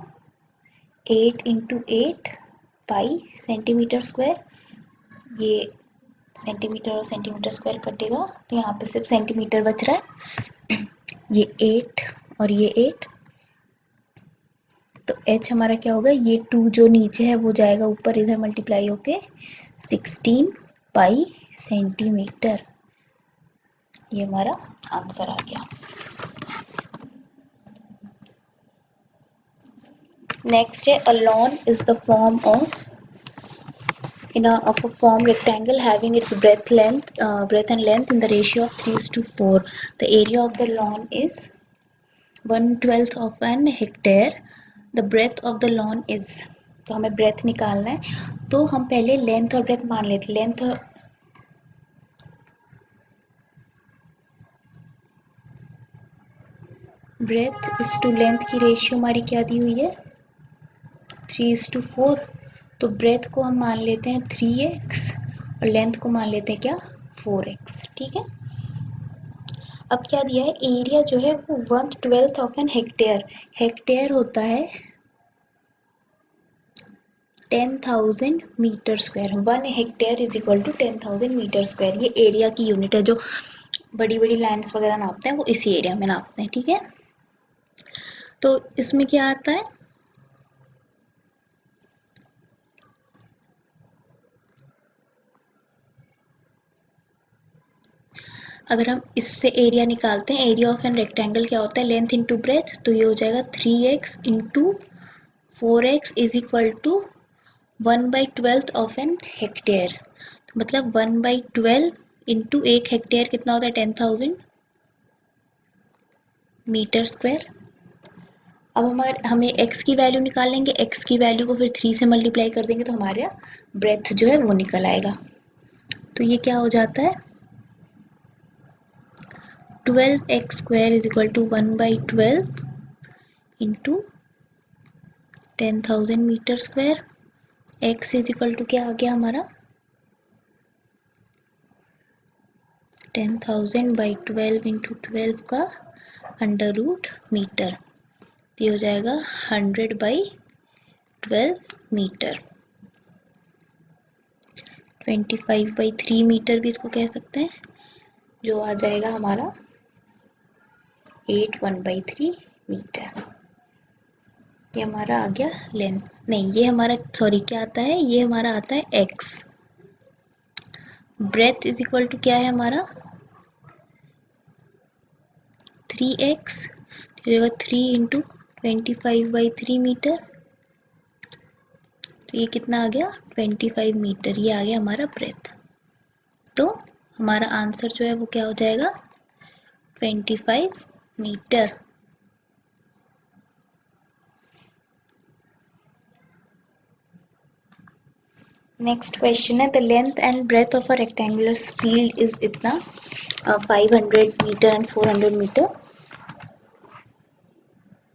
[SPEAKER 1] 8 into 8 pi centimetre square. ये सेंटीमीटर और सेंटीमीटर स्क्वायर कटेगा तो यहाँ पे सिर्फ सेंटीमीटर बच रहा है। ये 8 और ये 8, तो h हमारा क्या होगा, ये 2 जो नीचे है वो जाएगा ऊपर, इधर मल्टीप्लाई होके 16 पाई सेंटीमीटर। ये हमारा आंसर आ गया। नेक्स्ट है a lawn is the form of of a form rectangle having its breadth and length in the ratio of 3:4. The area of the lawn is 1/12 of an hectare. The breadth of the lawn is, तो हमें breadth निकालना है, तो हम पहले length और breadth मान लेते। लेंथ और breadth इस टू लेंथ की रेशियो हमारी क्या दी हुई है, 3:4। तो breadth को हम मान लेते हैं 3x और लेंथ को मान लेते हैं क्या, 4x। ठीक है, अब क्या दिया है, एरिया जो है वो 1/12 ऑफ एन हेक्टेयर। हेक्टेयर होता है 10,000 metre square. 1 hectare is equal to 10,000 metre square. ये एरिया की यूनिट है, जो बड़ी बड़ी लैंड्स वगैरह नापते हैं वो इसी एरिया में नापते हैं। ठीक है, तो इसमें क्या आता है, अगर हम इससे एरिया निकालते हैं, एरिया ऑफ एन रेक्टेंगल क्या होता है, लेंथ इंटू ब्रेथ, तो ये हो जाएगा 3x into 4x is equal to 1/12 of an hectare. तो मतलब 1/12 इंटू 1 हेक्टेयर कितना होता है, 10,000 मीटर स्क्वायर। अब हमें x की वैल्यू निकाल लेंगे, x की वैल्यू को फिर 3 से मल्टीप्लाई कर देंगे तो हमारा ब्रेथ जो है वो निकल आएगा। तो ये क्या हो जाता है, 12x square is equal to 1/12 into 10,000 metre square. x is equal to क्या आ गया हमारा, 10,000/12 इंटू 12 का अंडर रूट मीटर। ये हो जाएगा 100/12 मीटर। 25/3 मीटर भी इसको कह सकते हैं, जो आ जाएगा हमारा 81/3 मीटर। ये हमारा आ गया लेंथ, नहीं ये हमारा, सॉरी क्या आता है, ये हमारा आता है x। Breadth is equal to क्या है हमारा, 3x, 3 इंटू 25/3 मीटर। तो ये कितना आ गया, 25 मीटर। ये आ गया हमारा ब्रेथ। तो हमारा आंसर जो है वो क्या हो जाएगा, 25 मीटर। नेक्स्ट क्वेश्चन है, the length and breadth of a rectangular field is इतना 500 मीटर एंड 400 मीटर।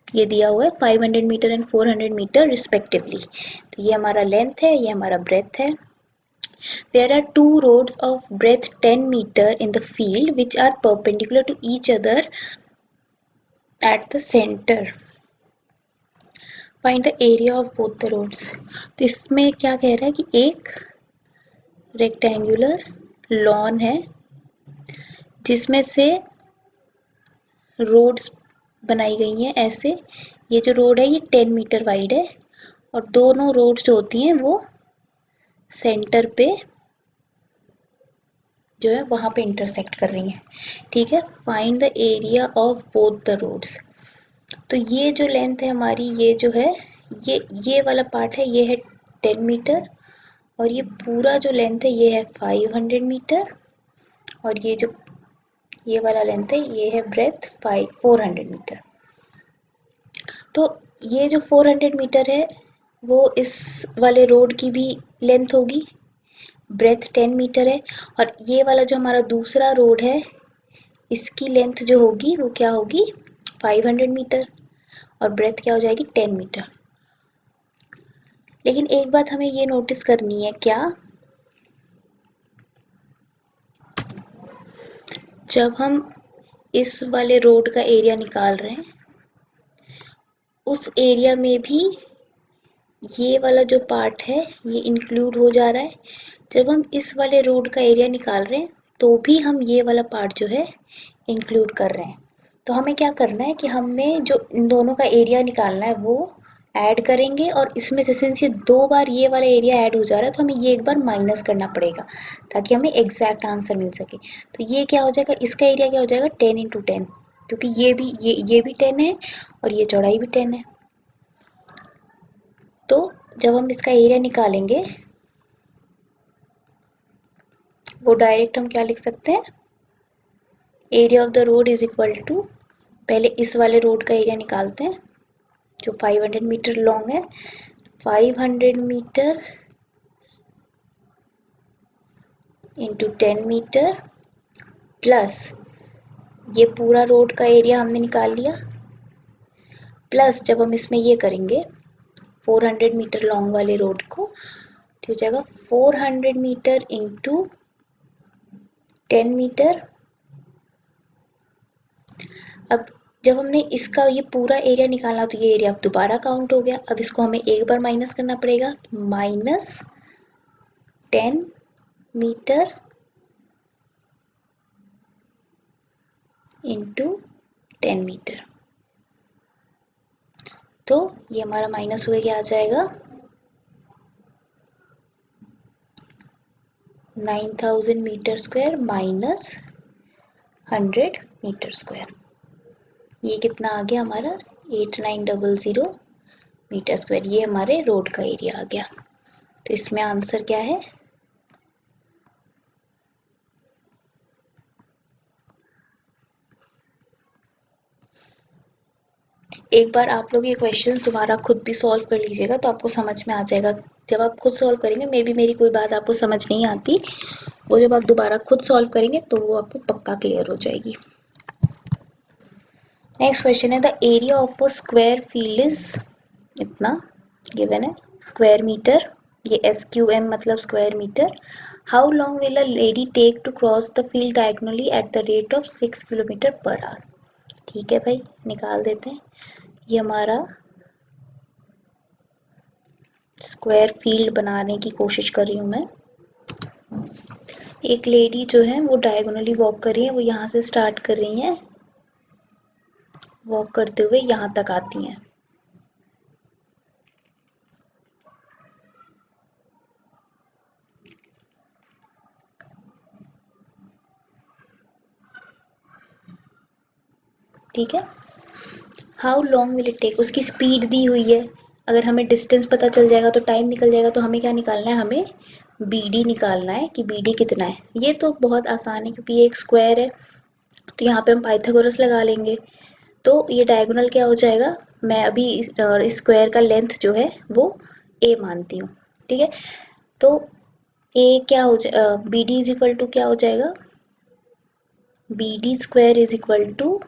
[SPEAKER 1] ये दिया हुआ है 500 मीटर एंड 400 मीटर रिस्पेक्टिवली। तो ये हमारा लेंथ है, ये हमारा ब्रेथ है। There are two roads of breadth 10 meter in the field which are perpendicular to each other at the center. Find the area of both the roads. तो इसमें क्या कह रहा है कि एक रेक्टेंगुलर लॉन है जिसमें से रोड्स बनाई गई हैं ऐसे। ये जो रोड है ये 10 मीटर वाइड है और दोनों रोड जो होती हैं वो सेंटर पे जो है वहां पे इंटरसेक्ट कर रही हैं। ठीक है, find the area of both the roads. तो ये जो लेंथ है हमारी, ये जो है ये वाला पार्ट है, ये है 10 मीटर और ये पूरा जो लेंथ है ये है 500 मीटर और ये वाला लेंथ है ये है ब्रेथ 400 मीटर। तो ये जो 400 मीटर है वो इस वाले रोड की भी लेंथ होगी, ब्रेथ 10 मीटर है, और ये वाला जो हमारा दूसरा रोड है इसकी लेंथ जो होगी वो क्या होगी, 500 मीटर और ब्रेथ क्या हो जाएगी, 10 मीटर। लेकिन एक बात हमें ये नोटिस करनी है, क्या, जब हम इस वाले रोड का एरिया निकाल रहे हैं उस एरिया में भी ये वाला जो पार्ट है ये इंक्लूड हो जा रहा है। जब हम इस वाले रोड का एरिया निकाल रहे हैं तो भी हम ये वाला पार्ट जो है इंक्लूड कर रहे हैं। तो हमें क्या करना है कि हमने जो इन दोनों का एरिया निकालना है वो ऐड करेंगे और इसमें से सिंस ये 2 बार ये वाला एरिया ऐड हो जा रहा है तो हमें ये एक बार माइनस करना पड़ेगा ताकि हमें एग्जैक्ट आंसर मिल सके। तो ये क्या हो जाएगा, इसका एरिया क्या हो जाएगा 10 इंटू 10, क्योंकि ये भी 10 है और ये चौड़ाई भी 10 है। तो जब हम इसका एरिया निकालेंगे वो डायरेक्ट हम क्या लिख सकते हैं, area of the road is equal to, पहले इस वाले रोड का एरिया निकालते हैं जो 500 मीटर लॉन्ग है, 500 मीटर इंटू 10 मीटर प्लस ये पूरा रोड का एरिया हमने निकाल लिया, प्लस जब हम इसमें ये करेंगे 400 मीटर लॉन्ग वाले रोड को तो हो जाएगा 400 मीटर इंटू 10 मीटर। अब जब हमने इसका ये पूरा एरिया निकाला तो ये एरिया अब दोबारा काउंट हो गया, अब इसको हमें एक बार माइनस करना पड़ेगा, माइनस 10 मीटर इंटू 10 मीटर। तो ये हमारा माइनस हुए क्या आ जाएगा 9000 metre square minus 100 metre square. ये कितना आ गया हमारा 8900 मीटर स्क्वायर, ये हमारे रोड का एरिया आ गया। तो इसमें आंसर क्या है, एक बार आप लोग ये क्वेश्चन दोबारा खुद भी सॉल्व कर लीजिएगा तो आपको समझ में आ जाएगा। जब आप खुद सॉल्व करेंगे मे बी मेरी कोई बात आपको समझ नहीं आती, वो जब आप दोबारा खुद सॉल्व करेंगे तो वो आपको पक्का क्लियर हो जाएगी। नेक्स्ट क्वेश्चन है the area of a square field is, इतना गिवन है स्क्वायर मीटर, ये SQM मतलब square metre. How long will a lady take to cross the field diagonally at the rate of 6 kilometre per hour. ठीक है भाई, निकाल देते हैं। ये हमारा स्क्वायर फील्ड बनाने की कोशिश कर रही हूँ मैं। एक लेडी जो है वो डायगोनली वॉक कर रही है, वो यहाँ से स्टार्ट कर रही है, वॉक करते हुए यहाँ तक आती हैं। ठीक है, how long will it take, उसकी स्पीड दी हुई है, अगर हमें डिस्टेंस पता चल जाएगा तो टाइम निकल जाएगा। तो हमें क्या निकालना है, हमें BD निकालना है कि BD कितना है। ये तो बहुत आसान है क्योंकि ये एक स्क्वायर है तो यहाँ पे हम पाइथागोरस लगा लेंगे। तो ये डायगोनल क्या हो जाएगा, मैं अभी इस स्क्वायर का लेंथ जो है वो A मानती हूँ। ठीक है, तो A क्या हो जाए, BD इज इक्वल टू क्या हो जाएगा, BD square is equal to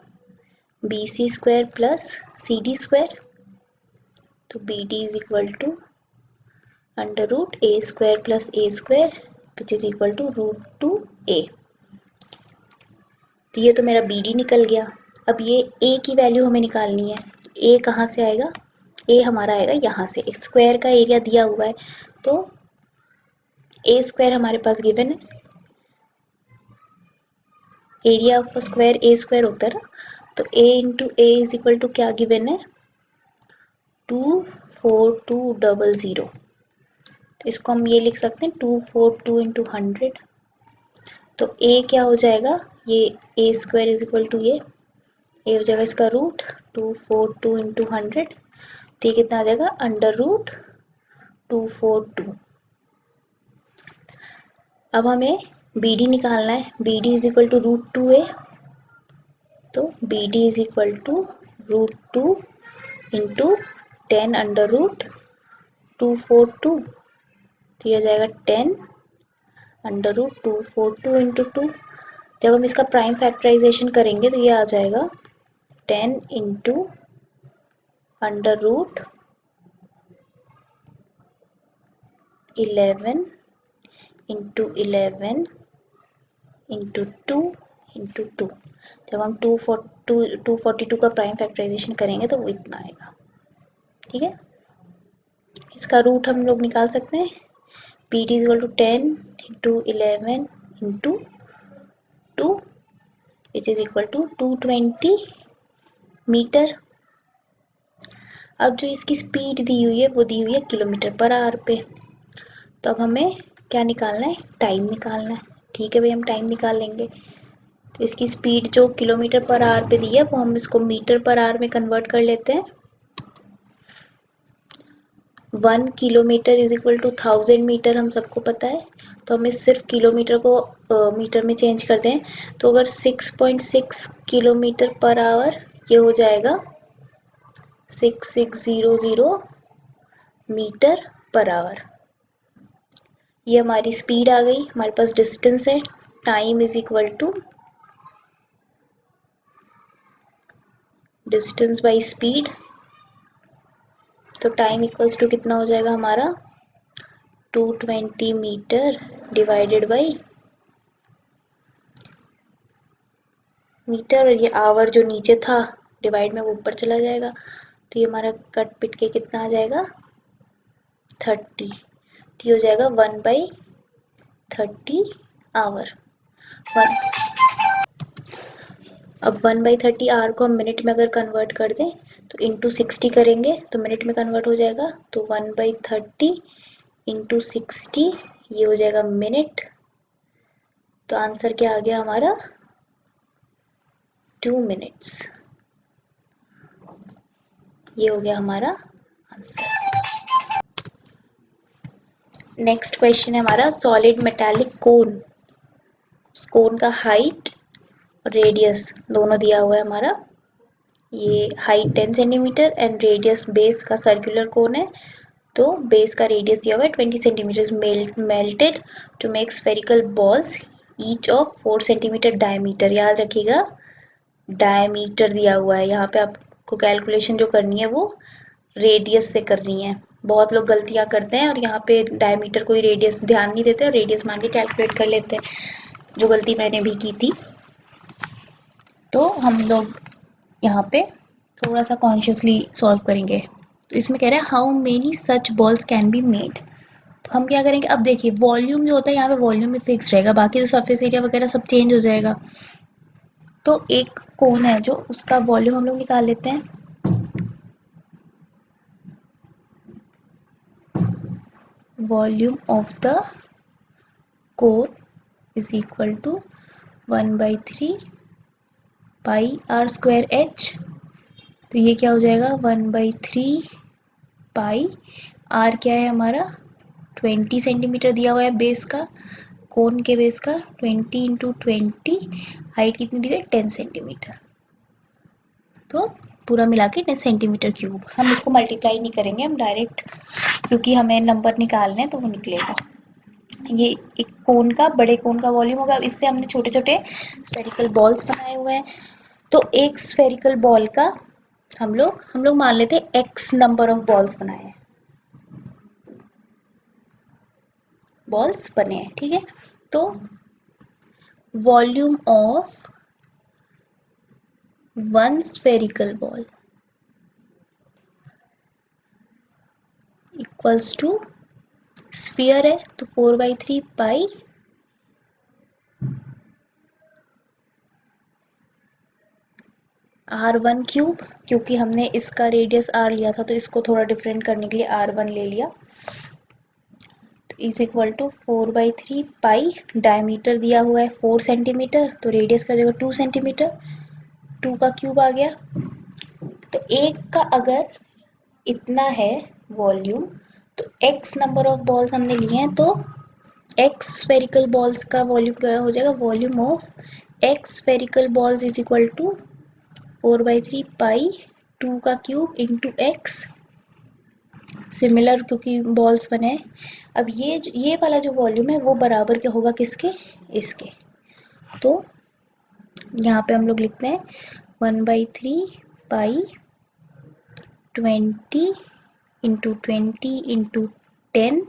[SPEAKER 1] BC square plus CD square. तो BD is equal to under root A square plus A square which is equal to √2A। तो ये तो मेरा BD निकल गया। अब ये A की वैल्यू हमें निकालनी है। A कहाँ से आएगा, A हमारा आएगा यहाँ से, एक स्क्वायर का एरिया दिया हुआ है तो A स्क्वायर हमारे पास गिवन है, area of square A square होता है ना, तो A into A is equal to क्या गिवन है 24200। तो इसको हम ये लिख सकते हैं 242 इंटू 100। तो A क्या हो जाएगा, ये A square is equal to ये हो जाएगा इसका रूट 242 इंटू 100। तो ये कितना आ जाएगा अंडर रूट 242। अब हमें BD निकालना है, BD is equal to √2A। तो BD is equal to √2 into 10 under root 242। तो ये आ जाएगा 10 अंडर रूट 242 इंटू 2। जब हम इसका प्राइम फैक्टराइजेशन करेंगे तो ये आ जाएगा 10 into under root 11 into 11 into 2 into 2। जब हम 242 का प्राइम फैक्टराइजेशन करेंगे तो वो इतना आएगा। ठीक है, इसका रूट हम लोग निकाल सकते हैं, BD is equal to 10 into 11 into 2 which is equal to 220 metre. अब जो इसकी स्पीड दी हुई है वो दी हुई है किलोमीटर पर आवर पे। तो अब हमें क्या निकालना है, टाइम निकालना है। ठीक है भाई, हम टाइम निकाल लेंगे। तो इसकी स्पीड जो किलोमीटर पर आवर पे दी है वो हम इसको मीटर पर आवर में कन्वर्ट कर लेते हैं। 1 kilometre is equal to 1000 metre, हम सबको पता है। तो हम इस सिर्फ किलोमीटर को मीटर में चेंज कर दें तो अगर 6.6 किलोमीटर पर आवर, ये हो जाएगा 6600 मीटर पर आवर। ये हमारी स्पीड आ गई। हमारे पास डिस्टेंस है, time is equal to distance by speed. तो टाइम इक्वल्स टू कितना हो जाएगा हमारा, 220 मीटर डिवाइडेड बाई मीटर, और ये आवर जो नीचे था डिवाइड में वो ऊपर चला जाएगा। तो ये हमारा कट पिट के कितना आ जाएगा, 30। तो ये हो जाएगा 1/30 आवर। अब 1/30 आवर को हम मिनट में अगर कन्वर्ट कर दें तो इंटू 60 करेंगे तो मिनट में कन्वर्ट हो जाएगा। तो 1/30 इंटू 60, ये हो जाएगा मिनट। तो आंसर क्या आ गया हमारा, 2 मिनट्स। ये हो गया हमारा आंसर। नेक्स्ट क्वेश्चन है हमारा, सॉलिड मेटालिक कोन। कोन का हाइट और रेडियस दोनों दिया हुआ है हमारा। ये height 10 centimetre and radius, base का सर्कुलर कोन है तो बेस का रेडियस दिया हुआ है 20 centimetre, melted to make spherical balls each of 4 centimetre diameter. याद रखिएगा डायमीटर दिया हुआ है, यहाँ पे आपको कैलकुलेशन जो करनी है वो रेडियस से करनी है। बहुत लोग गलतियां करते हैं और यहाँ पे डायमीटर को ही रेडियस ध्यान नहीं देते और रेडियस मान के कैलकुलेट कर लेते हैं, जो गलती मैंने भी की थी। तो हम लोग यहाँ पे थोड़ा सा कॉन्शियसली सॉल्व करेंगे। तो इसमें कह रहा है how many such balls can be made. तो हम क्या करेंगे, अब देखिए वॉल्यूम जो होता है यहाँ पे वॉल्यूम भी फिक्स रहेगा, बाकी तो सरफेस एरिया वगैरह सब चेंज हो जाएगा। तो एक कोन है जो उसका वॉल्यूम हम लोग निकाल लेते हैं। Volume of the cone is equal to 1/3 pi r square H. तो ये क्या हो जाएगा, 1/3 पाई आर क्या है हमारा 20 सेंटीमीटर दिया हुआ है बेस का, कोन के बेस का 20 इंटू 20, हाइट कितनी दी हुई है 10 सेंटीमीटर। तो पूरा मिला के 10 सेंटीमीटर क्यूब। हम इसको मल्टीप्लाई नहीं करेंगे, हम डायरेक्ट, क्योंकि हमें नंबर निकालने हैं तो वो निकलेगा। ये एक कोन का, बड़े कोन का वॉल्यूम होगा। इससे हमने छोटे छोटे स्फेरिकल बॉल्स बनाए हुए हैं। तो एक स्फेरिकल बॉल का हम लोग मान लेते हैं एक्स नंबर ऑफ बॉल्स बनाए हैं, बॉल्स बने हैं, ठीक है। तो volume of one spherical ball equals to, sphere है तो 4/3 पाई r1 क्यूब, क्योंकि हमने इसका रेडियस r लिया था तो इसको थोड़ा डिफरेंट करने के लिए r1 ले लिया। तो is equal to 4/3 pi, diameter दिया हुआ है 4 सेंटीमीटर तो रेडियस का जगह 2 सेंटीमीटर, 2 का क्यूब आ गया। तो एक का अगर इतना है वॉल्यूम, तो x नंबर ऑफ बॉल्स हमने लिए हैं तो x स्फेरिकल बॉल्स का वॉल्यूम क्या हो जाएगा, volume of x spherical balls is equal to 4/3 pi 2 का क्यूब इंटू x। सिमिलर क्योंकि बॉल्स बने। अब ये वाला जो वॉल्यूम है वो बराबर क्या होगा किसके, इसके। तो यहाँ पे हम लोग लिखते हैं 1/3 pi 20 into 20 into 10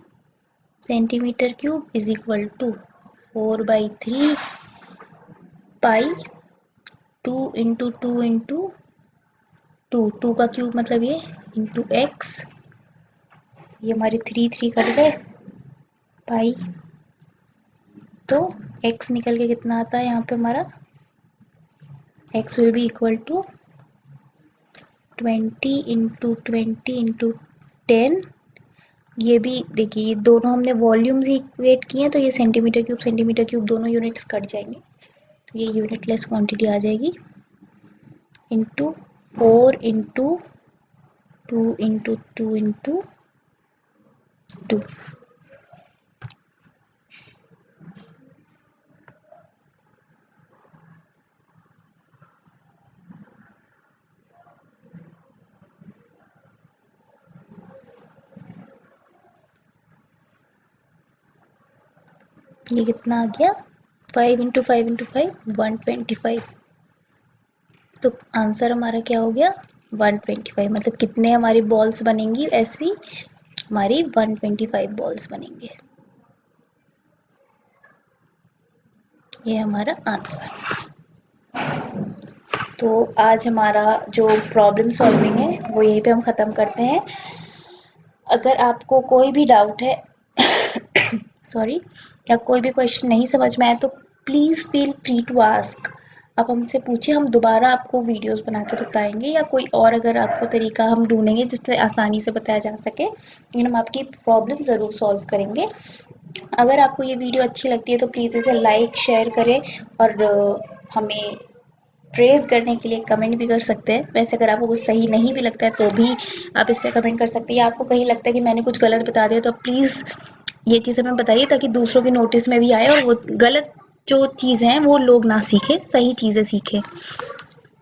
[SPEAKER 1] centimetre cube is equal to 4/3 pi 2 into 2 into 2 का क्यूब मतलब ये इंटू एक्स, ये हमारे 3 कट गए पाई। तो x निकल के कितना आता है यहाँ पे हमारा, x will be equal to 20 into 20 into 10, ये भी देखिए ये दोनों हमने वॉल्यूम्स ही इक्वेट किए हैं, तो ये सेंटीमीटर क्यूब दोनों यूनिट्स कट जाएंगे, तो ये यूनिट लेस क्वांटिटी आ जाएगी, इंटू 4 इंटू 2 इंटू 2 इंटू 2। ये कितना आ गया, 5 इंटू 5 इंटू 5 125। तो आंसर हमारा क्या हो गया 125। मतलब कितने हमारी बॉल्स बनेंगी, ऐसी हमारी 125 बॉल्स बनेंगे। ये हमारा आंसर। तो आज हमारा जो प्रॉब्लम सॉल्विंग है वो यहीं पे हम ख़त्म करते हैं। अगर आपको कोई भी डाउट है सॉरी, या कोई भी क्वेश्चन नहीं समझ में आया तो please feel free to ask. आप हमसे पूछिए, हम दोबारा आपको वीडियोस बना के बताएंगे, या कोई और अगर आपको तरीका हम ढूंढेंगे जिससे आसानी से बताया जा सके, लेकिन हम आपकी प्रॉब्लम ज़रूर सॉल्व करेंगे। अगर आपको ये वीडियो अच्छी लगती है तो प्लीज़ इसे लाइक शेयर करें, और हमें प्रेज़ करने के लिए कमेंट भी कर सकते हैं। वैसे अगर आपको कुछ सही नहीं भी लगता है तो भी आप इस पर कमेंट कर सकते हैं, या आपको कहीं लगता है कि मैंने कुछ गलत बता दिया तो प्लीज़ ये चीज़ हमें बताइए, ताकि दूसरों की नोटिस में भी आए और वो गलत जो चीज़ें हैं वो लोग ना सीखें, सही चीज़ें सीखें।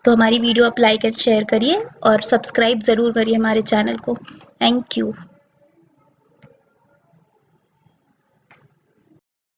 [SPEAKER 1] तो हमारी वीडियो आप लाइक एंड शेयर करिए और सब्सक्राइब ज़रूर करिए हमारे चैनल को। Thank you.